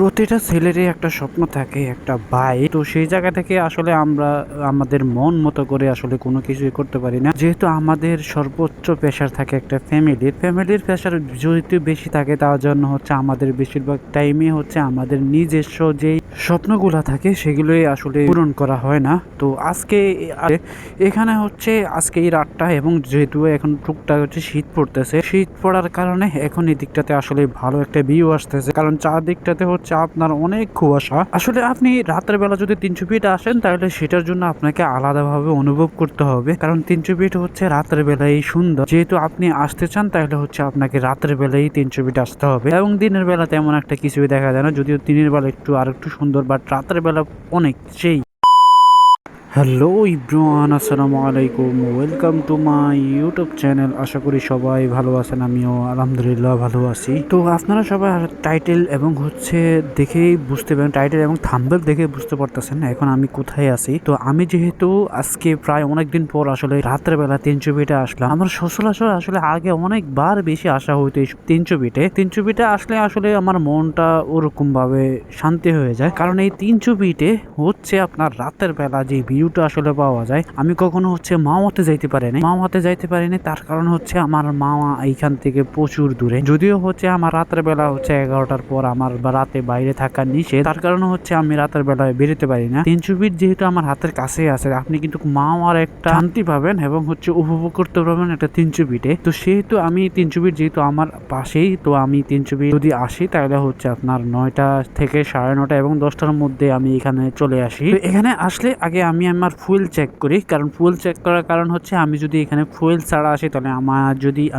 প্রতিটা ছেলেরই একটা স্বপ্ন থাকে একটা বাইক। তো সেই জায়গা থেকে আসলে আমরা আমাদের মন মতো করে আসলে কোনো কিছুই করতে পারি না, যেহেতু আমাদের সর্বোচ্চ প্রেশার থাকে একটা ফ্যামিলির প্রেশার যেহেতু বেশি থাকে, তার জন্য হচ্ছে আমাদের বেশিরভাগ টাইমে হচ্ছে আমাদের নিজস্ব যেই স্বপ্নগুলা থাকে সেগুলোই আসলে পূরণ করা হয় না। তো আজকে এখানে হচ্ছে আজকে এই রাতটা, এবং যেহেতু এখন টুকটাক হচ্ছে শীত পড়তেছে, শীত পড়ার কারণে এখন এই দিকটাতে আসলে ভালো একটা ভিউ আসতেছে, কারণ চারদিকটাতে হচ্ছে আপনার অনেক কুয়াশা। আসলে আপনি রাতের বেলা যদি 300 ফিট আসেন তাহলে সেটার জন্য আপনাকে আলাদাভাবে অনুভব করতে হবে, কারণ 300 ফিট হচ্ছে রাতের বেলায় সুন্দর। যেহেতু আপনি আসতে চান তাহলে হচ্ছে আপনাকে রাতের বেলায় 300 ফিট আসতে হবে, এবং দিনের বেলা তেমন একটা কিছুই দেখা যায় না, যদিও দিনের বেলা আরেকটু সুন্দর, বাট রাতের বেলা অনেক সেই। হ্যালো ইব্রান, আসসালামু আলাইকুম, welcome to my YouTube channel. আশা করি সবাই ভালো আছেন, আমিও আলহামদুলিল্লাহ ভালো আছি। তো আপনারা সবাই টাইটেল এবং হচ্ছে দেখেই বুঝতে পারেন, টাইটেল এবং থাম্বনেল দেখে বুঝতে পারতেছেন এখন আমি কোথায় আছি। তো আমি যেহেতু আজকে প্রায় অনেকদিন পর আসলে রাতের বেলা 300 ফিটে আসলাম। আমার সচরাচর আসলে আগে অনেকবার বেশি আসা হইতো এই 300 ফিটে আসলে আসলে আমার মনটা ওরকম ভাবে শান্তি হয়ে যায়, কারণ এই 300 ফিটে হচ্ছে আপনার রাতের বেলা যে ভিউটা আসলে পাওয়া যায়। আমি কখনো হচ্ছে মাওয়াতে যাইতে পারিনি, তার কারণ হচ্ছে আমার মামা এইখান থেকে প্রচুর দূরে, যদিও হচ্ছে আমার রাতের বেলা হচ্ছে 11টার পর আমার রাতে বাইরে থাকা নিষেধ, তার কারণে হচ্ছে আমি রাতের বেলায় বেরোতে পারি না। 300 ফিট যেহেতু আমার হাতের কাছে আছে, আপনি কিন্তু মাওয়ার একটা শান্তি পাবেন এবং হচ্ছে উপভোগ করতে পারবেন একটা 300 ফিটে। তো সেহেতু আমি 300 ফিট যেহেতু আমার পাশেই, তো আমি 300 ফিট যদি আসি তাহলে হচ্ছে আপনার 9টা থেকে 9:30 এবং 10টার মধ্যে আমি এখানে চলে আসি। এখানে আসলে আগে আমি আমার ফুয়েল চেক করি, কারণ ফুয়েল চেক করার কারণ হচ্ছে আমি যদি এখানে ফুয়েল ছাড়া আসি তাহলে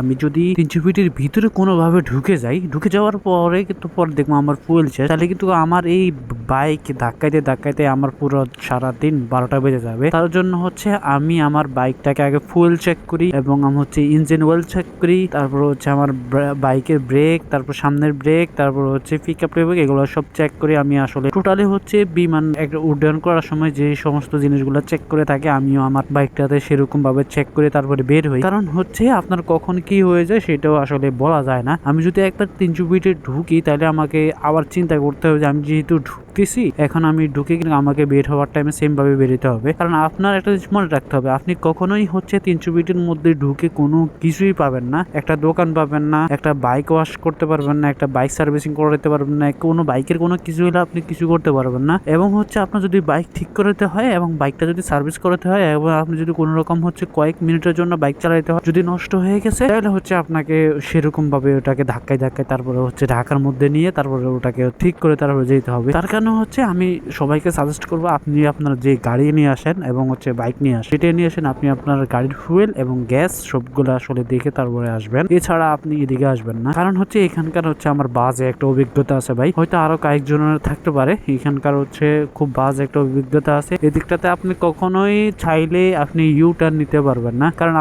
আমি যদি 300 ফিটের ভিতরে কোনোভাবে ঢুকে যাওয়ার পরে কিন্তু পরে দেখবো আমার ফুয়েল শেষ, তাহলে কিন্তু আমার এই বাইক ধাক্কাইতে আমার পুরো সারাদিন 12টা বেজে যাবে। তার জন্য হচ্ছে আমি আমার বাইকটাকে আগে ফুয়েল চেক করি এবং আমি হচ্ছে ইঞ্জিন অয়েল চেক করি, তারপর হচ্ছে আমার বাইকের ব্রেক, তারপর সামনের ব্রেক, তারপর হচ্ছে পিকআপ ব্রেক, এগুলো সব চেক করে আমি আসলে টোটালি হচ্ছে বিমান একটা উড্ডয়ন করার সময় যে সমস্ত জিনিসগুলো চেক করে থাকে আমিও আমার বাইকটাতে সেরকম ভাবে চেক করে তারপরে বের হই, কারণ হচ্ছে আপনার কখন কি হয়ে যায় সেটাও আসলে বলা যায় না। আমি যদি একবার 300 ফিটে ঢুকি তাহলে আমাকে আবার চিন্তা করতে হবে যে আমি যেহেতু ঢুকতেছি, এখন আমি ঢুকে কিন্তু আমাকে বের হওয়ার টাইমে সেম ভাবে বেরোতে হবে, কারণ আপনার একটা জিনিস মনে রাখতে হবে, আপনি কখনোই হচ্ছে 300 ফিটের মধ্যে ঢুকে কোনো কিছুই পাবেন না, একটা দোকান পাবেন না, একটা বাইক ওয়াশ করতে পারবেন না, একটা বাইক সার্ভিসিং করতে পারবেন না, কোনো বাইকের কোনো কিছু হলে আপনি কিছু করতে পারবেন না। এবং হচ্ছে আপনার যদি বাইক ঠিক করতে হয় এবং বাইকটা যদি সার্ভিস করতে হয় এবং আপনি যদি কোনো রকম হচ্ছে কয়েক মিনিটের জন্য বাইক চালাতে হয়, যদি নষ্ট হয়ে গেছে তাহলে হচ্ছে আপনাকে সেরকম ভাবে ওটাকে ধাক্কায় তারপরে হচ্ছে ঢাকার মধ্যে নিয়ে তারপরে ওটাকে ঠিক করে তারপরে যেতে হবে। তার কারণে হচ্ছে আমি সবাইকে সাজেস্ট করবো, আপনি আপনার যে গাড়ি নিয়ে আসেন এবং হচ্ছে বাইক নিয়ে আসেন, সেটা নিয়ে আসেন, আপনি আপনার গাড়ির ফুয়েল এবং গ্যাস সবগুলো আসলে দেখে তারপরে আসবেন, এছাড়া আপনি এদিকে আসবেন না। কারণ হচ্ছে এখানকার হচ্ছে আমার বাজে একটা অভিজ্ঞতা আছে ভাই, হয়তো আরো কয়েকজনের থাকতে পারে, এখানকার হচ্ছে খুব বাজে একটা অভিজ্ঞতা আছে। এদিকটাতে আপনি কখনোই চাইলে আপনি ইউটার্ন নিতে পারবেন না, কারণ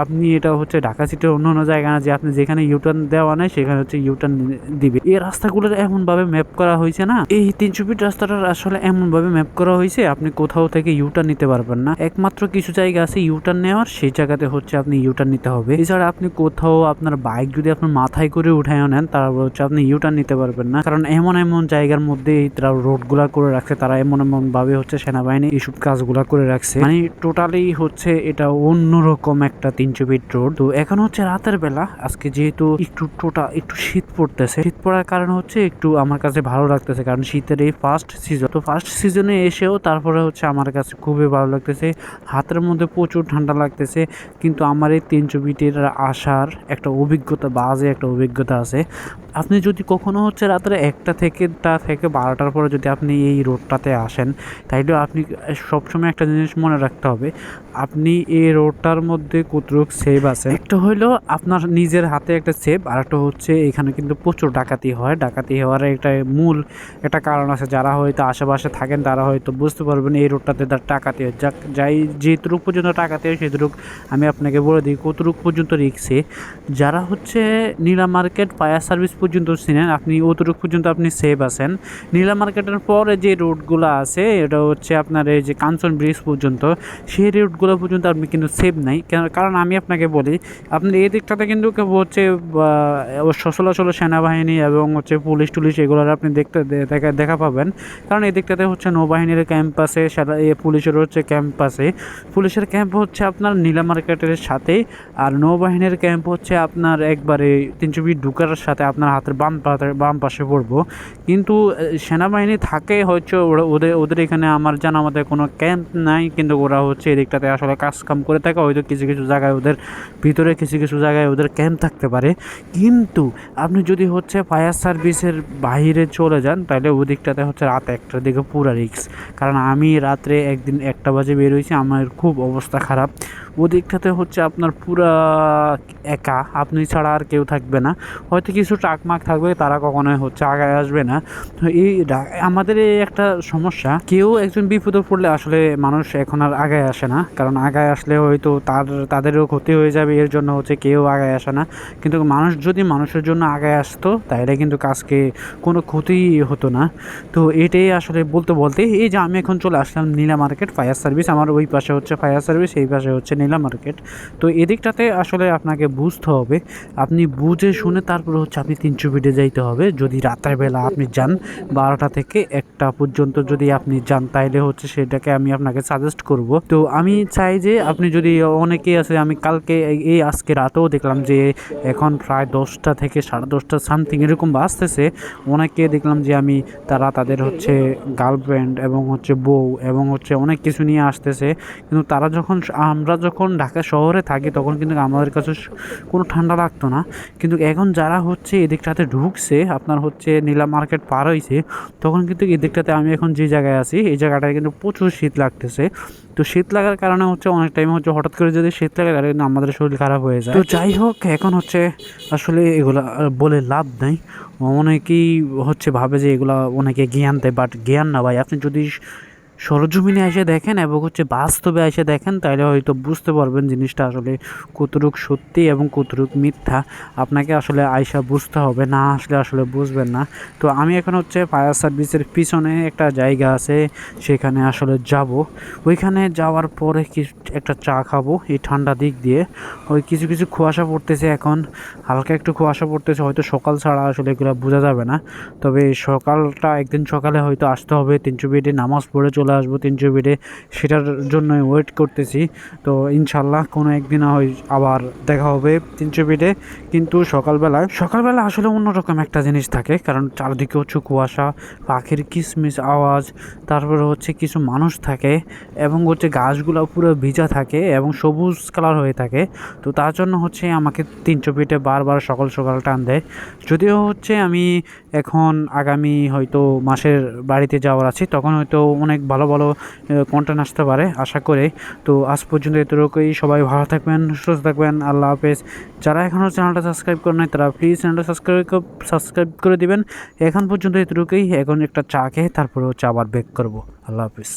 আপনি এটা হচ্ছে ঢাকা সিটির অন্য জায়গা না যে আপনি যেখানে ইউটার্ন দেওয়া নেই সেখানে হচ্ছে ইউটার্ন দিবে। এই রাস্তাগুলোর এমন ভাবে ম্যাপ করা হয়েছে না, এই 300 ফিট রাস্তাটার আসলে এমন ভাবে ম্যাপ করা হয়েছে আপনি কোথাও থেকে ইউটার্ন নিতে পারবেন না। একমাত্র কিছু জায়গা আছে ইউটার্ন নেওয়ার, সেই জায়গাতে হচ্ছে আপনি ইউটার্ন নিতে হবে। এছাড়া আপনি কোথাও আপনার বাইক যদি আপনার মাথায় করে উঠায় নেন তারপর হচ্ছে আপনি ইউটার্ন নিতে পারবেন না, কারণ এমন জায়গার মধ্যে তারা রোড গুলা করে রাখছে, তারা এমন ভাবে হচ্ছে সেনাবাহিনী এইসব কাজগুলা করে রাখছে, মানে টোটালি হচ্ছে এটা অন্যরকম একটা 300 ফিট রোড। তো এখন হচ্ছে রাতের বেলা, আজকে যেহেতু একটু শীত পড়তেছে, শীত পড়ার কারণ হচ্ছে একটু আমার কাছে ভালো লাগতেছে, কারণ শীতের এই ফার্স্ট সিজন, তো ফার্স্ট সিজনে এসেও তারপরে হচ্ছে আমার কাছে খুবই ভালো লাগতেছে, হাতের মধ্যে প্রচুর ঠান্ডা লাগতেছে। কিন্তু আমার এই 300 ফিটের আসার একটা অভিজ্ঞতা, বাজে একটা অভিজ্ঞতা আছে। আপনি যদি কখনো হচ্ছে রাত্রে 1টা থেকে 12টার পরে যদি আপনি এই রোডটাতে আসেন, তাইলে আপনি সবসময় একটা জিনিস মনে রাখতে হবে, আপনি এই রোডটার মধ্যে কতটুক সেভ আছে। একটা হইলো আপনার নিজের হাতে একটা সেভ, আর একটা হচ্ছে এখানে কিন্তু প্রচুর ডাকাতি হয়, ডাকাতি হওয়ার একটা মূল একটা কারণ আছে আছে, যারা হয়তো আশেপাশে থাকেন তারা হয়তো বুঝতে পারবেন এই রোডটাতে তার টাকাতে যাই যেটুকু পর্যন্ত টাকাতে সেটুকু আমি আপনাকে বলে দিই কতটুকু পর্যন্ত রিক্সে। যারা হচ্ছে নীলা মার্কেট ফায়ার সার্ভিস পর্যন্ত চিনেন আপনি অতটুকু পর্যন্ত আপনি সেভ আছেন। নীলা মার্কেটের পরে যে রোডগুলো আছে এটা হচ্ছে আপনার এই যে কাঞ্চন ব্রিজ পর্যন্ত, সেই রোডগুলো পর্যন্ত আপনি কিন্তু সেভ নাই। কারণ আমি আপনাকে বলি আপনার এই দিকটাতে কিন্তু হচ্ছে সচলাচল সেনাবাহিনী এবং হচ্ছে পুলিশ টুলিশ এগুলোর আপনি দেখা পাবেন। কারণ এই দিকটাতে হচ্ছে নৌবাহিনীর ক্যাম্প আছে, পুলিশের হচ্ছে ক্যাম্প আছে। পুলিশের ক্যাম্প হচ্ছে আপনার নীলা মার্কেটের সাথে, আর নৌবাহিনীর ক্যাম্প হচ্ছে আপনার একবারে 300 ফিট ঢুকার সাথে আপনার হাতের বাম পাশে পড়বো। কিন্তু সেনাবাহিনী থাকে হচ্ছে ওদের এখানে আমার জানা মতে কোনো ক্যাম্প নাই, কিন্তু ওরা হচ্ছে এদিকটাতে আসলে কাজ কাম করে থাকে। হয়তো কিছু কিছু জায়গায় ওদের ভিতরে কিছু কিছু জায়গায় ওদের ক্যাম্প থাকতে পারে। কিন্তু আপনি যদি হচ্ছে ফায়ার সার্ভিসের বাইরে চলে যান তাহলে ওদিকটাতে হচ্ছে রাত 1টার দিকে পুরা রিক্স। কারণ আমি রাত্রে একদিন 1টা বাজে বের হয়েছি, আমার খুব অবস্থা খারাপ। ওদিকটাতে হচ্ছে আপনার পুরা একা, আপনি ছাড়া আর কেউ থাকবে না। হয়তো কিছু ট্রাকমাক থাকবে, তারা কখনোই হচ্ছে আগায় আসবে না। তো আমাদের এই একটা সমস্যা, কেউ একজন বিপদে পড়লে আসলে মানুষ এখন আর আগায় আসে না। কারণ আগায় আসলে হয়তো তাদেরও ক্ষতি হয়ে যাবে, এর জন্য হচ্ছে কেউ আগায় আসে না। কিন্তু মানুষ যদি মানুষের জন্য আগায় আসতো তাহলে কিন্তু কাজকে কোনো ক্ষতি হতো না। তো এটাই আসলে বলতে এই যে আমি এখন চলে আসলাম নীলা মার্কেট ফায়ার সার্ভিস, আমার ওই পাশে হচ্ছে ফায়ার সার্ভিস, এই পাশে হচ্ছে নীলা মার্কেট। তো এদিকটাতে আসলে আপনাকে বুঝতে হবে, আপনি বুঝে শুনে তারপরে হচ্ছে আপনি 300 ফিটে যাইতে হবে। যদি রাতের বেলা আপনি যান 12টা থেকে 1টা পর্যন্ত যদি আপনি যান তাইলে হচ্ছে সেটাকে আমি আপনাকে সাজেস্ট করব। তো আমি চাই যে আপনি যদি, অনেকেই আছে, আমি কালকে আজকে রাতেও দেখলাম যে এখন প্রায় 10টা থেকে 10:30 সামথিং এরকম বাজতেছে, অনেকে দেখলাম যে আমি তাদের হচ্ছে গার্লফ্রেন্ড এবং হচ্ছে বউ এবং হচ্ছে অনেক কিছু নিয়ে আসতেছে। কিন্তু আমরা যখন ঢাকা শহরে থাকি তখন কিন্তু আমাদের কাছে কোনো ঠান্ডা লাগতো না। কিন্তু এখন যারা হচ্ছে এদিকটাতে ঢুকছে, আপনার হচ্ছে নীলা মার্কেট পার হয়েছে, তখন কিন্তু এদিকটাতে আমি এখন যে জায়গায় আছি এই জায়গাটায় কিন্তু প্রচুর শীত লাগতেছে। তো শীত লাগার কারণে হচ্ছে অনেক টাইম হচ্ছে হঠাৎ করে যদি শীত লাগে তাহলে কিন্তু আমাদের শরীর খারাপ হয়ে যায়। তো যাই হোক, এখন হচ্ছে আসলে এগুলা বলে লাভ নাই। অনেকেই হচ্ছে ভাবে যে এগুলা অনেকে জ্ঞান দেয়, বাট জ্ঞান না ভাই। আপনি যদি সরজমিনে এসে দেখেন এবং হচ্ছে বাস্তবে এসে দেখেন তাহলে হয়তো বুঝতে পারবেন জিনিসটা আসলে কতটুক সত্যি এবং কতটুক মিথ্যা। আপনাকে আসলে আয়সা বুঝতে হবে, না আসলে আসলে বুঝবেন না। তো আমি এখন হচ্ছে ফায়ার সার্ভিসের পিছনে একটা জায়গা আছে, সেখানে আসলে যাব। ওইখানে যাওয়ার পরে একটা চা খাবো এই ঠান্ডা দিক দিয়ে। ওই কিছু কিছু কুয়াশা পড়তেছে, এখন হালকা একটু কুয়াশা পড়তেছে, হয়তো সকাল ছাড়া আসলে এগুলো বোঝা যাবে না। তবে সকালটা একদিন সকালে হয়তো আসতে হবে, 300 ফিটে নামাজ পড়ে চলে আসবো 300 ফিটে, সেটার জন্য ওয়েট করতেছি। তো ইনশাল্লাহ কোনো একদিন আবার দেখা হবে 300 ফিটে। কিন্তু সকালবেলা আসলে অন্যরকম একটা জিনিস থাকে, কারণ চারদিকে হচ্ছে কুয়াশা, পাখির কিসমিস আওয়াজ, তারপরে হচ্ছে কিছু মানুষ থাকে এবং হচ্ছে গাছগুলো পুরো ভিজা থাকে এবং সবুজ কালার হয়ে থাকে। তো তার জন্য হচ্ছে আমাকে 300 ফিটে বারবার সকাল সকাল টান দেয়। যদিও হচ্ছে আমি এখন আগামী হয়তো মাসের বাড়িতে যাওয়ার আছে, তখন হয়তো অনেক ভালো ভালো কন্টেন্ট আসতে পারে আশা করে। তো আজ পর্যন্ত এতটুকুই, সবাই ভালো থাকবেন, সুস্থ থাকবেন, আল্লাহ হাফেজ। যারা এখনও চ্যানেলটা সাবস্ক্রাইব করে নাই তারা প্লিজ চ্যানেলটা সাবস্ক্রাইব করে দিবেন। এখন পর্যন্ত এতটুকুই, এখন একটা চা খেয়ে তারপরে হচ্ছে আবার ব্যাক করবো। আল্লাহ হাফেজ।